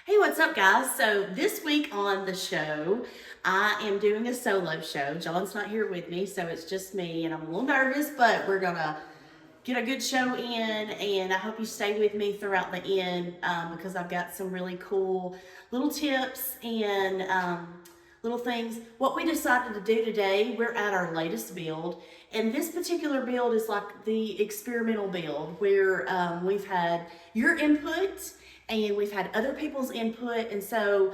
Hey, what's up, guys? So this week on the show, I am doing a solo show. John's not here with me, so it's just me, and I'm a little nervous, but we're gonna get a good show in, and I hope you stay with me throughout the end because I've got some really cool little tips and little things. What we decided to do today, we're at our latest build, and this particular build is like the experimental build where we've had your input and we've had other people's input. And so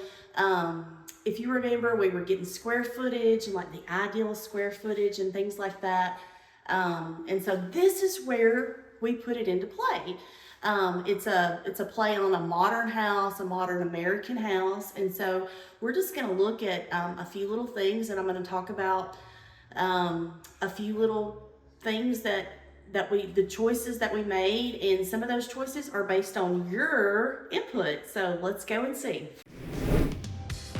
if you remember, we were getting square footage and like the ideal square footage and things like that. And so this is where we put it into play. It's a play on a modern house, a modern American house. And so we're just going to look at a few little things, and I'm going to talk about a few little things the choices that we made, and some of those choices are based on your input. So let's go and see.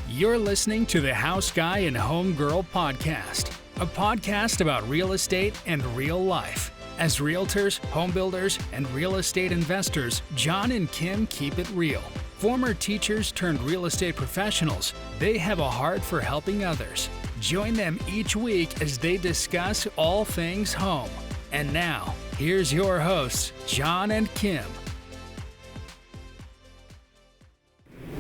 You're listening to the House Guy and Home Girl podcast, a podcast about real estate and real life. As realtors, home builders, and real estate investors, John and Kim keep it real. Former teachers turned real estate professionals, they have a heart for helping others. Join them each week as they discuss all things home. And now, here's your hosts, John and Kim.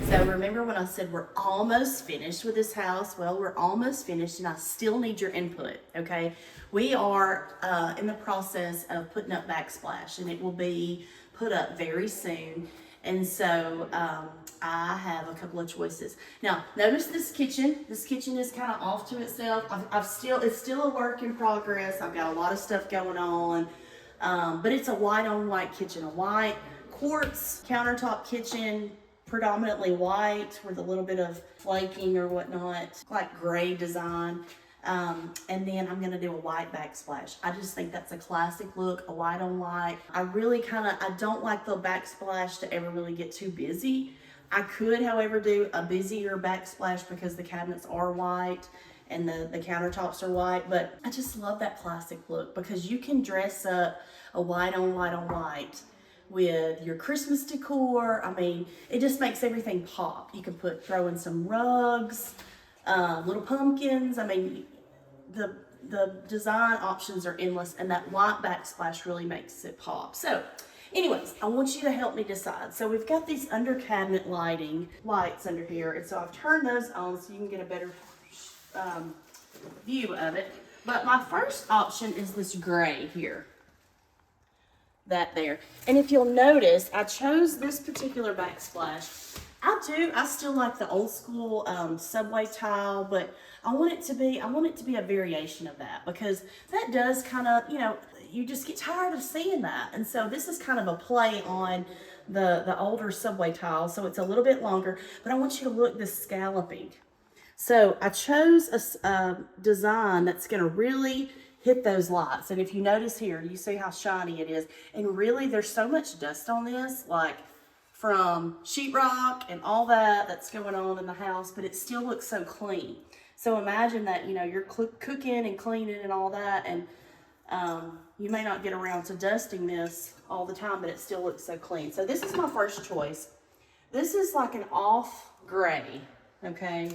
So remember when I said we're almost finished with this house? Well, we're almost finished, and I still need your input, okay? We are in the process of putting up backsplash, and it will be put up very soon. And so I have a couple of choices. Now, notice this kitchen. This kitchen is kind of off to itself. It's still a work in progress. I've got a lot of stuff going on, but it's a white on white kitchen, a white quartz countertop kitchen, predominantly white with a little bit of flaking or whatnot, like gray design. And then I'm gonna do a white backsplash. I just think that's a classic look, a white on white. I don't like the backsplash to ever really get too busy. I could, however, do a busier backsplash because the cabinets are white and the countertops are white, but I just love that classic look because you can dress up a white on white with your Christmas decor. I mean, it just makes everything pop. You can throw in some rugs, little pumpkins. I mean, the design options are endless, and that white backsplash really makes it pop. So anyways, I want you to help me decide. So we've got these under cabinet lights under here, and so I've turned those on so you can get a better view of it. But my first option is this gray here. That there. And if you'll notice, I chose this particular backsplash. I still like the old school subway tile, but I want it to be a variation of that, because that does kind of, you just get tired of seeing that. And so this is kind of a play on the older subway tile, so it's a little bit longer, but I want you to look this scalloping. So I chose a design that's going to really hit those lights. And if you notice here, you see how shiny it is. And really, there's so much dust on this, like from sheetrock and all that's going on in the house, but it still looks so clean. So imagine that, you're cooking and cleaning and all that, and you may not get around to dusting this all the time, but it still looks so clean. So this is my first choice. This is like an off gray, okay?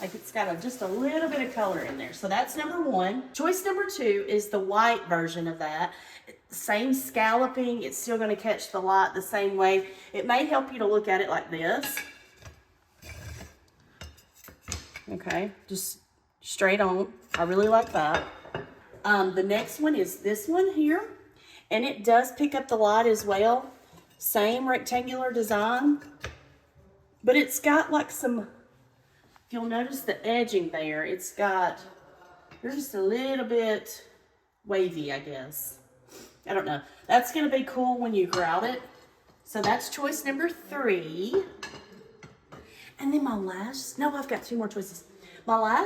Like it's got just a little bit of color in there. So that's number one. Choice number two is the white version of that. Same scalloping. It's still going to catch the light the same way. It may help you to look at it like this. Okay, just straight on. I really like that. The next one is this one here. And it does pick up the light as well. Same rectangular design. But it's got like some... You'll notice the edging there. There's just a little bit wavy, I guess. I don't know. That's going to be cool when you grout it. So that's choice number 3. And then I've got 2 more choices. My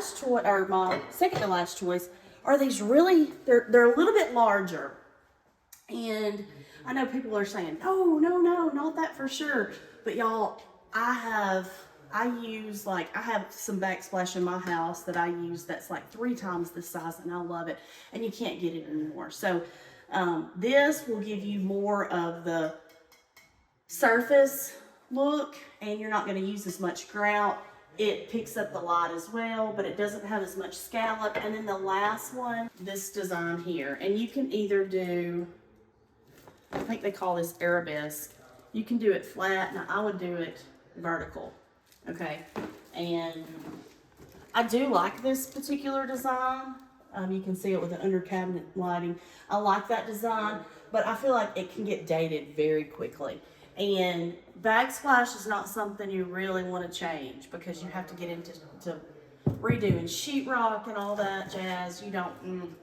second to last choice are these really, they're a little bit larger. And I know people are saying, no, not that for sure. But y'all, I have some backsplash in my house that I use that's like 3 times this size, and I love it, and you can't get it anymore. So this will give you more of the surface look, and you're not going to use as much grout. It picks up the light as well, but it doesn't have as much scallop. And then the last one, this design here, and you can either do, I think they call this arabesque. You can do it flat. Now I would do it vertical, okay? And I do like this particular design. You can see it with the under cabinet lighting. I like that design, but I feel like it can get dated very quickly. And backsplash is not something you really want to change because you have to get into redoing sheetrock and all that jazz. You don't,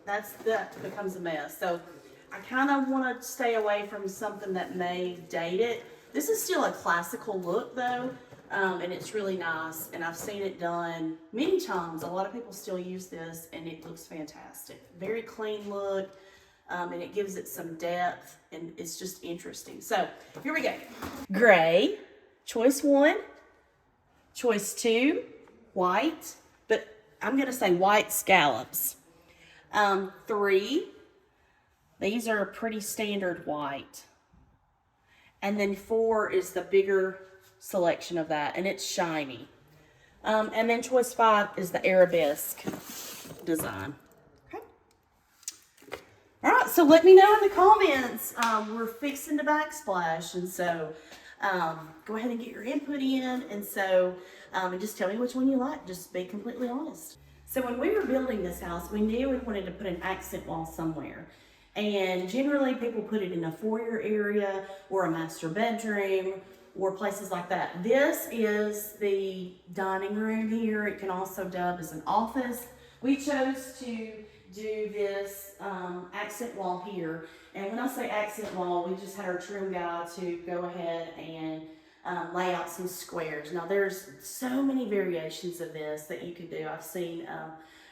that becomes a mess. So I kind of want to stay away from something that may date it. This is still a classical look though, and it's really nice. And I've seen it done many times. A lot of people still use this and it looks fantastic. Very clean look. And it gives it some depth, and it's just interesting. So here we go. Gray, choice 1. Choice 2, white, but I'm going to say white scallops. 3, these are a pretty standard white. And then 4 is the bigger selection of that, and it's shiny. And then choice 5 is the arabesque design. All right, so let me know in the comments. We're fixing to backsplash, and so go ahead and get your input in, and so and just tell me which one you like. Just be completely honest. So when we were building this house, we knew we wanted to put an accent wall somewhere, and generally people put it in a foyer area or a master bedroom or places like that. This is the dining room here. It can also dub as an office. We chose to do this accent wall here, and when I say accent wall, we just had our trim guy to go ahead and lay out some squares. Now there's so many variations of this that you can do. I've seen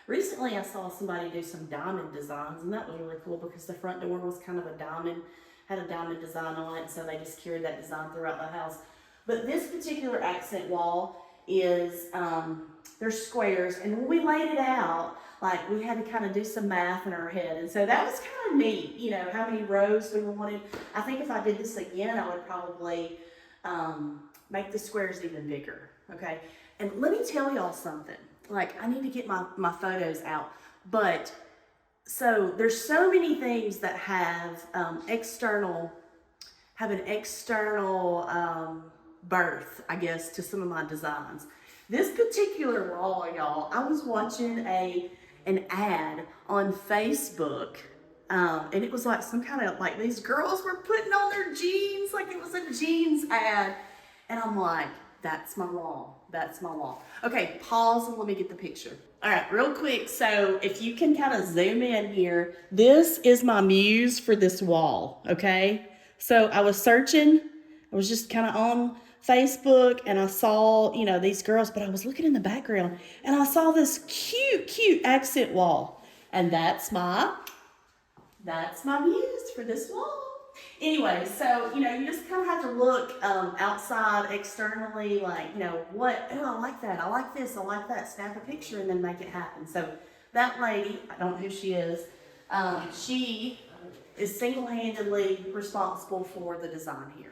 recently I saw somebody do some diamond designs, and that was really cool because the front door was kind of a diamond, had a diamond design on it, so they just carried that design throughout the house. But this particular accent wall is there's squares, and when we laid it out, like we had to kind of do some math in our head, and so that was kind of neat, you know, how many rows we wanted. I think if I did this again, I would probably make the squares even bigger, okay? And let me tell y'all something, like I need to get my photos out, but so there's so many things that have an external birth, I guess, to some of my designs. This particular wall, y'all, I was watching an ad on Facebook, and it was like some kind of, like these girls were putting on their jeans, like it was a jeans ad, and I'm like, that's my wall, that's my wall. Okay, pause and let me get the picture. All right, real quick, so if you can kind of zoom in here, this is my muse for this wall, okay? So I was searching, I was just kind of on Facebook, and I saw, you know, these girls, but I was looking in the background and I saw this cute accent wall, and that's my muse for this wall. Anyway, so, you know, you just kind of have to look outside externally, like, you know, what, oh, I like that, I like this, I like that, snap a picture and then make it happen. So that lady, I don't know who she is single-handedly responsible for the design here.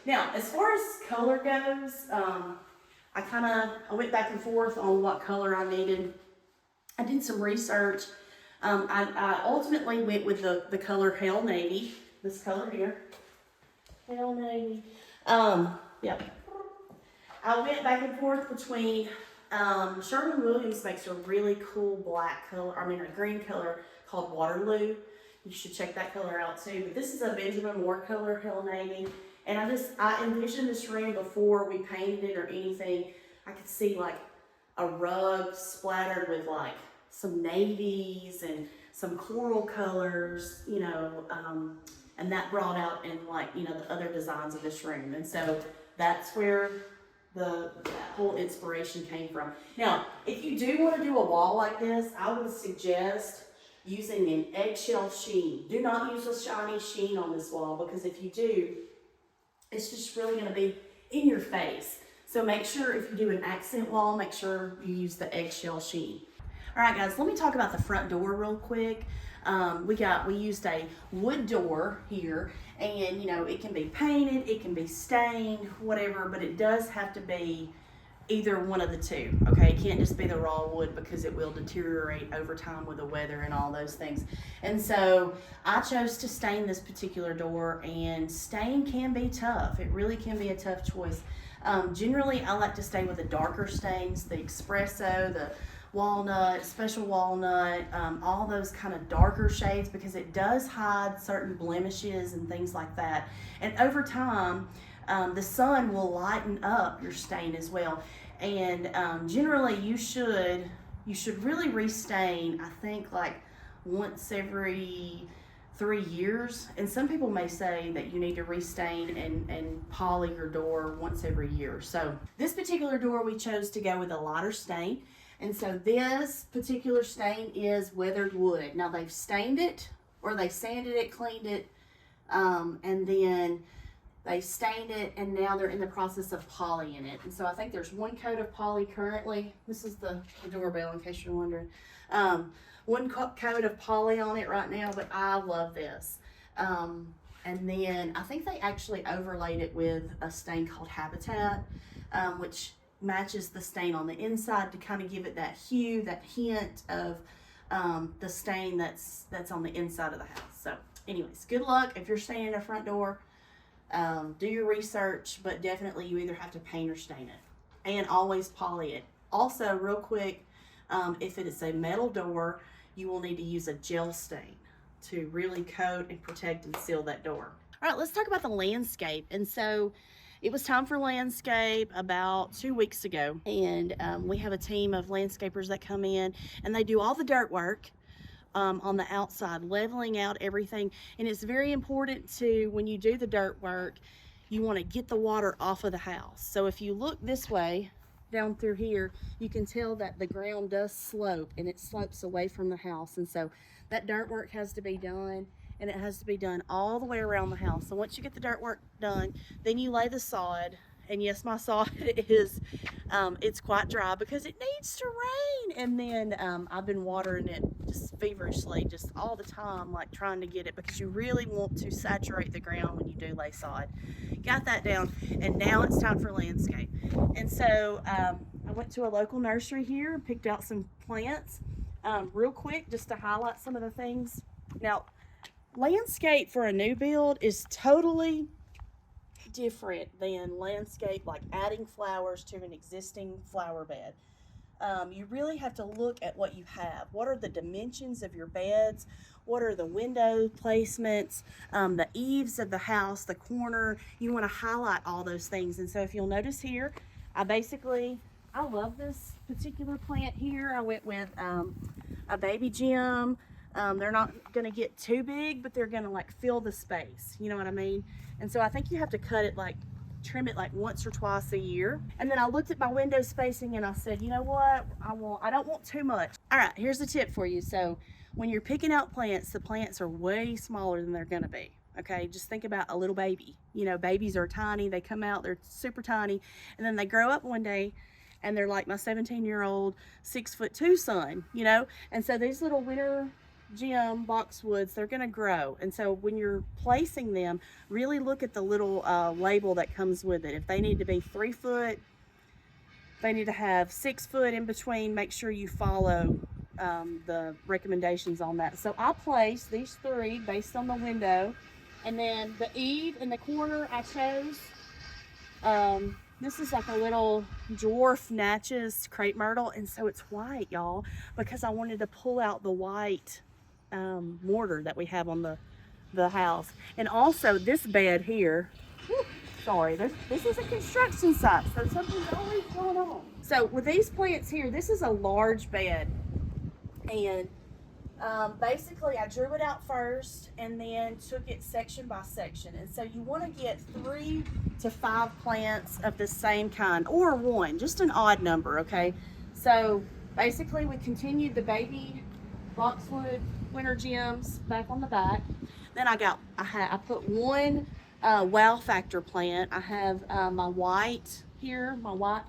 Now, as far as color goes, I went back and forth on what color I needed. I did some research. I ultimately went with the color Hell Navy, this color here, Hell Navy. Yep. I went back and forth between, Sherwin-Williams makes a really cool a green color called Waterloo. You should check that color out too. But this is a Benjamin Moore color, Hell Navy. And I envisioned this room before we painted it or anything. I could see like a rug splattered with like some navies and some coral colors, you know, and that brought out in like, you know, the other designs of this room. And so that's where that whole inspiration came from. Now, if you do want to do a wall like this, I would suggest using an eggshell sheen. Do not use a shiny sheen on this wall, because if you do, it's just really going to be in your face. So make sure if you do an accent wall, make sure you use the eggshell sheen. All right, guys, let me talk about the front door real quick. We used a wood door here, and you know, it can be painted, it can be stained, whatever, but it does have to be either one of the two. Okay, it can't just be the raw wood because it will deteriorate over time with the weather and all those things. And so I chose to stain this particular door, and stain can be tough. It really can be a tough choice. Generally, I like to stay with the darker stains, the espresso, the walnut, special walnut, all those kind of darker shades, because it does hide certain blemishes and things like that. And over time, the sun will lighten up your stain as well. And generally, you should really restain, I think, like once every 3 years. And some people may say that you need to restain and poly your door once every year. So this particular door, we chose to go with a lighter stain. And so this particular stain is weathered wood. Now they've stained it, or they sanded it, cleaned it, and then they stained it, and now they're in the process of polying it. And so I think there's one coat of poly currently. This is the doorbell, in case you're wondering. One coat of poly on it right now, but I love this. And then I think they actually overlaid it with a stain called Habitat, which matches the stain on the inside to kind of give it that hue, that hint of the stain that's on the inside of the house. So anyways, good luck if you're staining a front door. Do your research, but definitely you either have to paint or stain it, and always poly it. Also, real quick, if it is a metal door, you will need to use a gel stain to really coat and protect and seal that door. All right, let's talk about the landscape. And so it was time for landscape about 2 weeks ago, and we have a team of landscapers that come in and they do all the dirt work on the outside, leveling out everything. And it's very important to, when you do the dirt work, you want to get the water off of the house. So if you look this way, down through here, you can tell that the ground does slope, and it slopes away from the house. And so that dirt work has to be done, and it has to be done all the way around the house. So once you get the dirt work done, then you lay the sod. And yes, my sod is, it's quite dry because it needs to rain. And then I've been watering it just feverishly, just all the time, like trying to get it, because you really want to saturate the ground when you do lay sod. Got that down, and now it's time for landscape. And so I went to a local nursery here and picked out some plants real quick, just to highlight some of the things. Now, landscape for a new build is totally different than landscape, like adding flowers to an existing flower bed. You really have to look at what you have. What are the dimensions of your beds? What are the window placements, the eaves of the house, the corner? You want to highlight all those things. And so if you'll notice here, I love this particular plant here. I went with a baby gem. They're not going to get too big, but they're going to like fill the space. You know what I mean? And so I think you have to trim it like once or twice a year. And then I looked at my window spacing and I said, you know what? I don't want too much. All right, here's a tip for you. So when you're picking out plants, the plants are way smaller than they're going to be. Okay, just think about a little baby. You know, babies are tiny. They come out, they're super tiny, and then they grow up one day and they're like my 17-year-old 6'2" son, you know? And so these little winter gem boxwoods, they're going to grow. And so when you're placing them, really look at the little label that comes with it. If they need to be 3 foot, they need to have 6 foot in between, make sure you follow the recommendations on that. So I placed these 3 based on the window, and then the eave in the corner I chose, this is like a little dwarf Natchez crepe myrtle, and so it's white, y'all, because I wanted to pull out the white mortar that we have on the house. And also this bed here, sorry, this is a construction site, so something's always going on. So with these plants here, this is a large bed, and basically I drew it out first and then took it section by section. And so you want to get 3 to 5 plants of the same kind, or 1, just an odd number. Okay, so basically we continued the baby boxwood winter gems back on the back. Then I put 1 wow factor plant. I have my white here, my white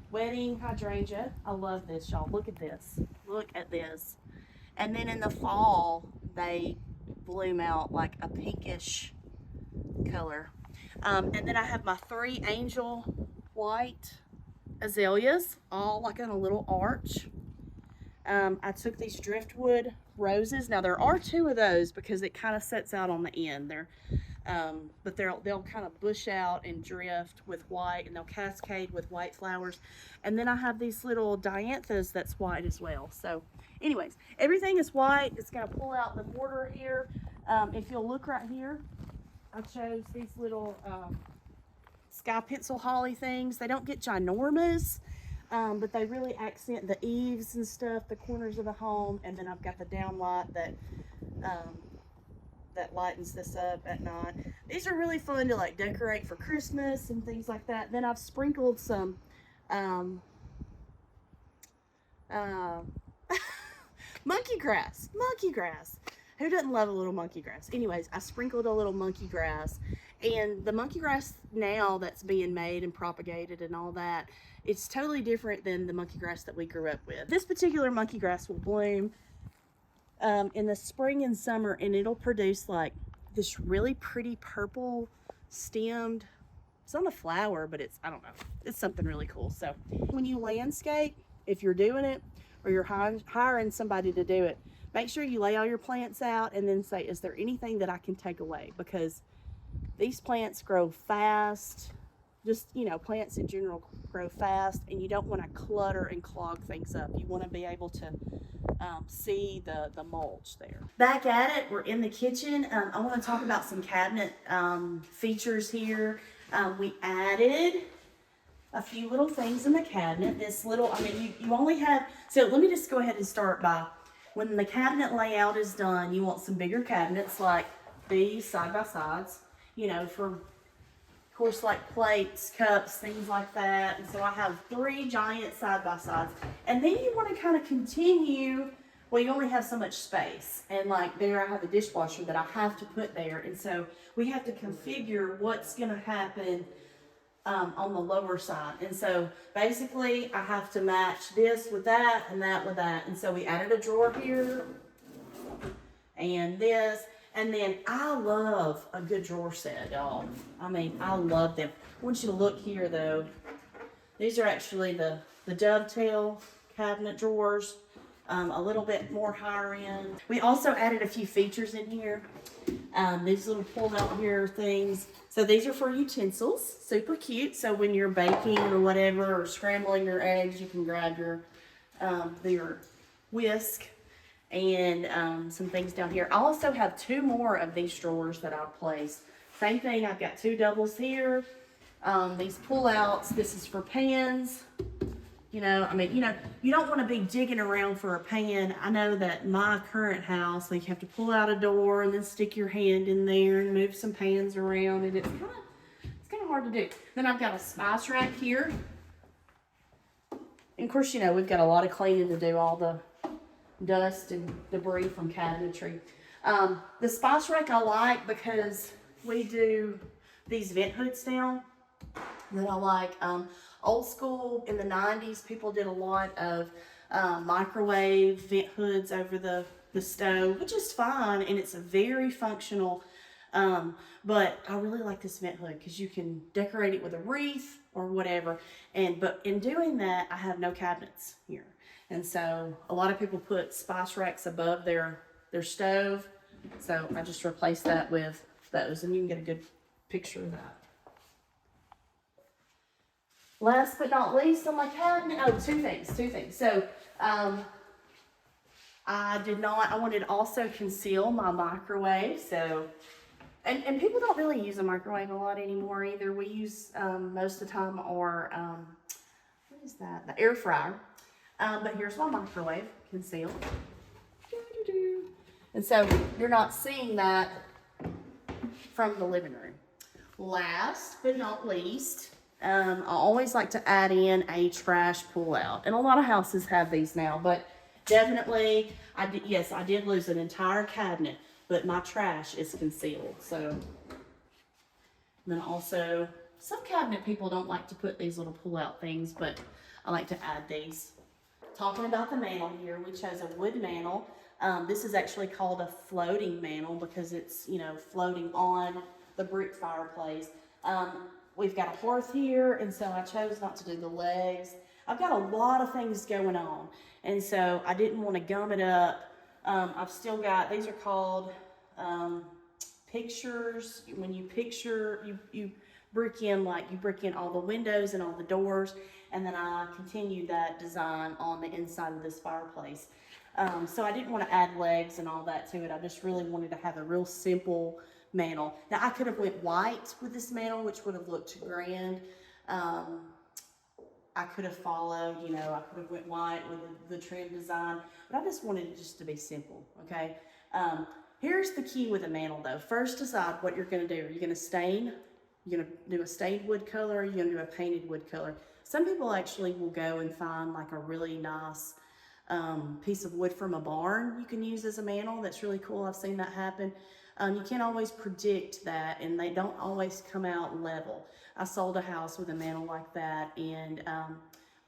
wedding hydrangea. I love this, y'all. Look at this. And then in the fall, they bloom out like a pinkish color. And then I have my 3 angel white azaleas, all like in a little arch. I took these driftwood roses. Now there are 2 of those because it kind of sets out on the end. But they'll kind of bush out and drift with white, and they'll cascade with white flowers. And then I have these little dianthus that's white as well. So, anyways, everything is white. It's gonna pull out the border here. If you'll look right here, I chose these little sky pencil holly things. They don't get ginormous. But they really accent the eaves and stuff, the corners of the home. And then I've got the downlight that lightens this up at night. These are really fun to like decorate for Christmas and things like that. Then I've sprinkled some monkey grass. Who doesn't love a little monkey grass? Anyways, I sprinkled a little monkey grass, and the monkey grass now that's being made and propagated and all that, it's totally different than the monkey grass that we grew up with. This particular monkey grass will bloom in the spring and summer, and it'll produce like this really pretty purple stemmed, it's not a flower, but I don't know, it's something really cool. So when you landscape, if you're doing it or you're hiring somebody to do it, make sure you lay all your plants out and then say, is there anything that I can take away? Because these plants grow fast. Just, plants in general grow fast, and you don't want to clutter and clog things up. You want to be able to see the mulch there. Back at it, we're in the kitchen. I want to talk about some cabinet features here. We added a few little things in the cabinet. This little, you only have, so let me just go ahead and start by, when the cabinet layout is done, you want some bigger cabinets like these side by sides, for, of course, like plates, cups, things like that. And so I have 3 giant side by sides. And then you want to kind of continue, well, you only have so much space. And like there I have a dishwasher that I have to put there. And so we have to configure what's going to happen on the lower side. And so basically I have to match this with that and that with that. And so we added a drawer here and this. And then I love a good drawer set, y'all. I love them. I want you to look here though. These are actually the dovetail cabinet drawers, a little bit more higher end. We also added a few features in here. These little pull out here things. So these are for utensils, super cute. So when you're baking or whatever, or scrambling your eggs, you can grab your whisk and some things down here. I also have 2 more of these drawers that I've placed. Same thing, I've got 2 doubles here. These pull outs, this is for pans. You don't want to be digging around for a pan. I know that my current house, like you have to pull out a door and then stick your hand in there and move some pans around, and it's kind of hard to do. Then I've got a spice rack here. And of course, we've got a lot of cleaning to do, all the dust and debris from cabinetry. The spice rack I like because we do these vent hoods now that I like. Old school in the 90s, people did a lot of microwave vent hoods over the stove, which is fine, and it's very functional. But I really like this vent hood because you can decorate it with a wreath or whatever. But in doing that, I have no cabinets here. And so a lot of people put spice racks above their stove. So I just replaced that with those, and you can get a good picture of that. Last but not least on my cabinet, 2 things. So I wanted to also conceal my microwave. So, and people don't really use a microwave a lot anymore either. We use most of the time our, what is that? The air fryer. But here's my microwave concealed. And so you're not seeing that from the living room. Last but not least, I always like to add in a trash pull-out. And a lot of houses have these now, but definitely, I did lose an entire cabinet, but my trash is concealed. So, and then also, some cabinet people don't like to put these little pull-out things, but I like to add these. Talking about the mantle here, which has a wood mantle. This is actually called a floating mantle because it's, floating on the brick fireplace. We've got a hearth here, and so I chose not to do the legs. I've got a lot of things going on, and so I didn't want to gum it up. I've still got, these are called pictures. When you picture, you brick in all the windows and all the doors, and then I continued that design on the inside of this fireplace. So I didn't want to add legs and all that to it. I just really wanted to have a real simple mantle. Now I could have went white with this mantle, which would have looked grand. I could have followed, I could have went white with the trim design, but I just wanted it just to be simple, okay? Here's the key with a mantle though. First, decide what you're gonna do. Are you gonna stain? You're gonna do a stained wood color, or you're gonna do a painted wood color. Some people actually will go and find like a really nice piece of wood from a barn you can use as a mantle. That's really cool. I've seen that happen. You can't always predict that, and they don't always come out level. I sold a house with a mantle like that, and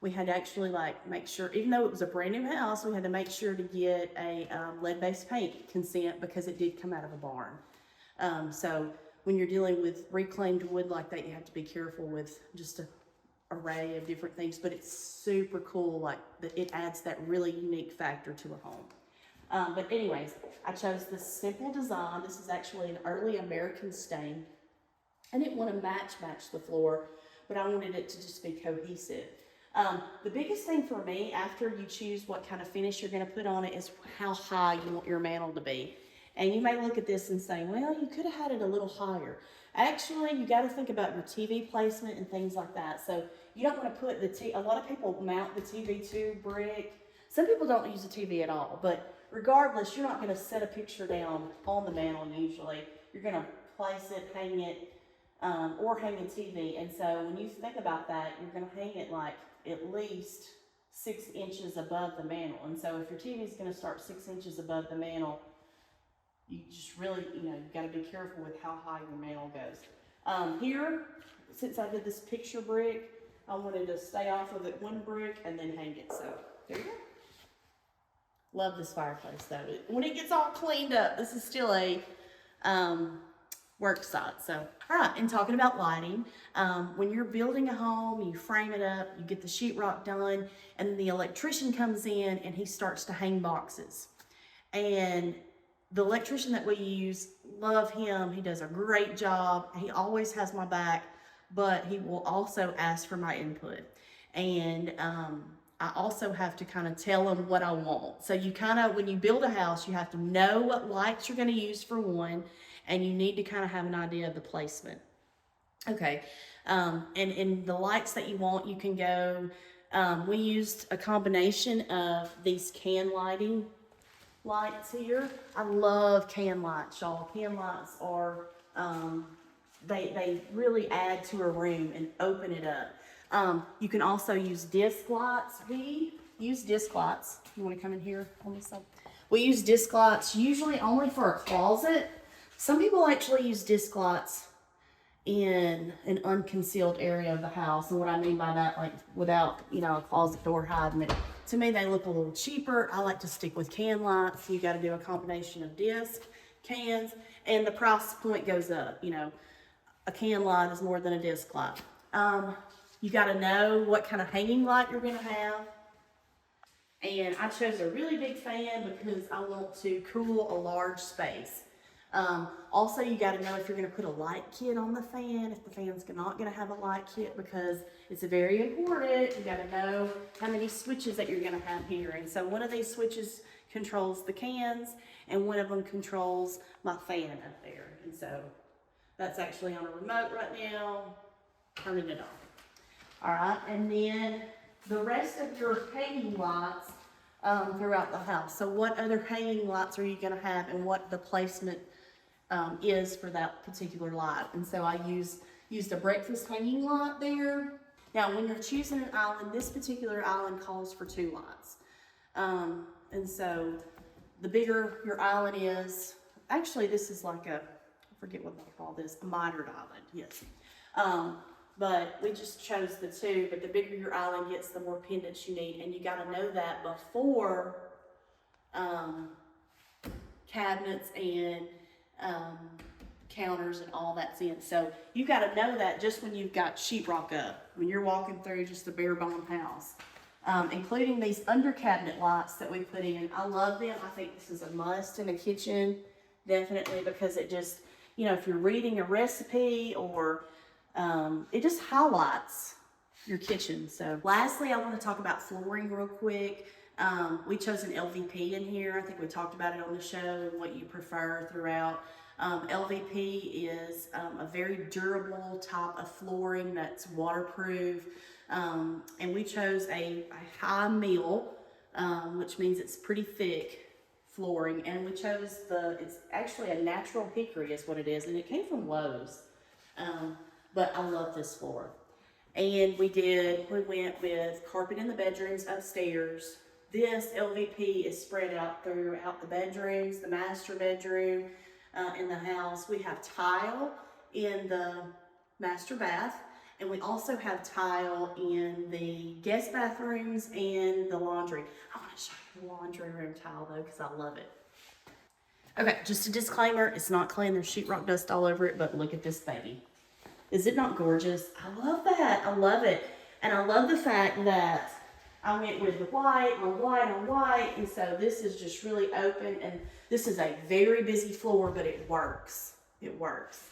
we had to actually make sure, even though it was a brand new house, we had to make sure to get a lead-based paint consent because it did come out of a barn. So when you're dealing with reclaimed wood like that, you have to be careful with just an array of different things, but it's super cool. It adds that really unique factor to a home. But anyways, I chose this simple design. This is actually an early American stain. I didn't want to match the floor, but I wanted it to just be cohesive. The biggest thing for me after you choose what kind of finish you're going to put on it is how high you want your mantle to be. And you may look at this and say, well, you could have had it a little higher. Actually, you got to think about your TV placement and things like that. So you don't want to put a lot of people mount the TV to brick. Some people don't use a TV at all, but regardless, you're not going to set a picture down on the mantle usually. You're going to place it, hang it, or hang a TV. And so when you think about that, you're going to hang it at least 6 inches above the mantle. And so if your TV is going to start 6 inches above the mantle, you just really, you've got to be careful with how high your mantle goes. Here, since I did this picture brick, I wanted to stay off of it one brick and then hang it. So there you go. Love this fireplace though. When it gets all cleaned up, this is still a work site. So, all right, and talking about lighting, when you're building a home, you frame it up, you get the sheetrock done, and then the electrician comes in and he starts to hang boxes. And the electrician that we use, love him. He does a great job. He always has my back, but he will also ask for my input. And I also have to kind of tell him what I want. So when you build a house, you have to know what lights you're going to use for one, and you need to kind of have an idea of the placement. Okay, and the lights that you want, you can go, we used a combination of these can lighting lights here. I love can lights, y'all. Can lights are, they really add to a room and open it up. You can also use disc lights. We use disc lights. You want to come in here on this side? We use disc lights usually only for a closet. Some people actually use disc lights in an unconcealed area of the house. And what I mean by that, without, a closet door hiding it. To me, they look a little cheaper. I like to stick with can lights. You got to do a combination of disc, cans, and the price point goes up. A can light is more than a disc light. You got to know what kind of hanging light you're going to have. And I chose a really big fan because I want to cool a large space. Also, you got to know if you're going to put a light kit on the fan, if the fan's not going to have a light kit, because it's very important. You got to know how many switches that you're going to have here. And so one of these switches controls the cans, and one of them controls my fan up there. And so that's actually on a remote right now, turning it on. All right, and then the rest of your hanging lights throughout the house. So what other hanging lights are you going to have, and what the placement is for that particular light? And so I used a breakfast hanging light there. Now, when you're choosing an island, this particular island calls for 2 lights. And so the bigger your island is, actually this is like I forget what they call this, a mitered island, yes. But we just chose the 2, but the bigger your island gets, the more pendants you need, and you got to know that before cabinets and counters and all that's in. So you've got to know that just when you've got sheetrock up, when you're walking through just a bare bone house. Including these under cabinet lights that we put in. I love them. I think this is a must in a kitchen, definitely, because it just, you know, if you're reading a recipe or it just highlights your kitchen. So lastly, I want to talk about flooring real quick. We chose an LVP in here. I think we talked about it on the show and what you prefer throughout. LVP is a very durable type of flooring that's waterproof. And we chose a high meal, which means it's pretty thick flooring. And we chose it's actually a natural hickory is what it is. And it came from Lowe's. But I love this floor. And we went with carpet in the bedrooms upstairs. This LVP is spread out throughout the bedrooms, the master bedroom in the house. We have tile in the master bath, and we also have tile in the guest bathrooms and the laundry. I want to show you the laundry room tile though, because I love it. Okay, just a disclaimer, it's not clean. There's sheetrock dust all over it, but look at this baby. Is it not gorgeous? I love that. I love it. And I love the fact that I went with the white on white on white. And so this is just really open. And this is a very busy floor, but it works. It works.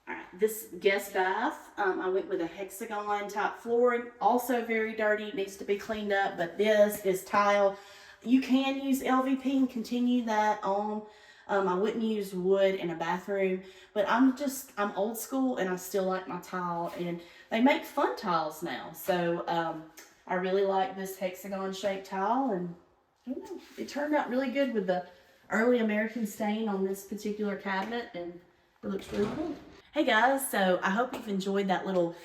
All right, this guest bath, I went with a hexagon type flooring. Also very dirty, needs to be cleaned up. But this is tile. You can use LVP and continue that on. I wouldn't use wood in a bathroom, but I'm old school and I still like my tile, and they make fun tiles now. So I really like this hexagon shaped tile, and I don't know, it turned out really good with the early American stain on this particular cabinet, and it looks really cool. Hey guys, so I hope you've enjoyed that little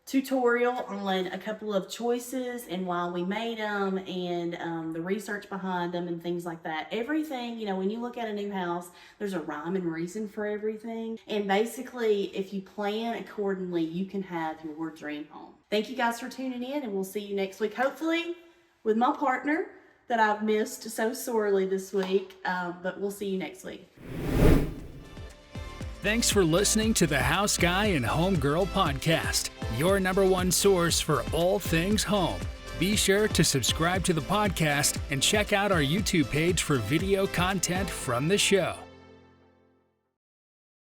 tutorial on a couple of choices and why we made them, and the research behind them and things like that. Everything, you know, when you look at a new house, there's a rhyme and reason for everything. And basically, if you plan accordingly, you can have your dream home. Thank you guys for tuning in, and we'll see you next week, hopefully with my partner that I've missed so sorely this week, but we'll see you next week. Thanks for listening to the House Guy and Home Girl podcast, your #1 source for all things home. Be sure to subscribe to the podcast and check out our YouTube page for video content from the show.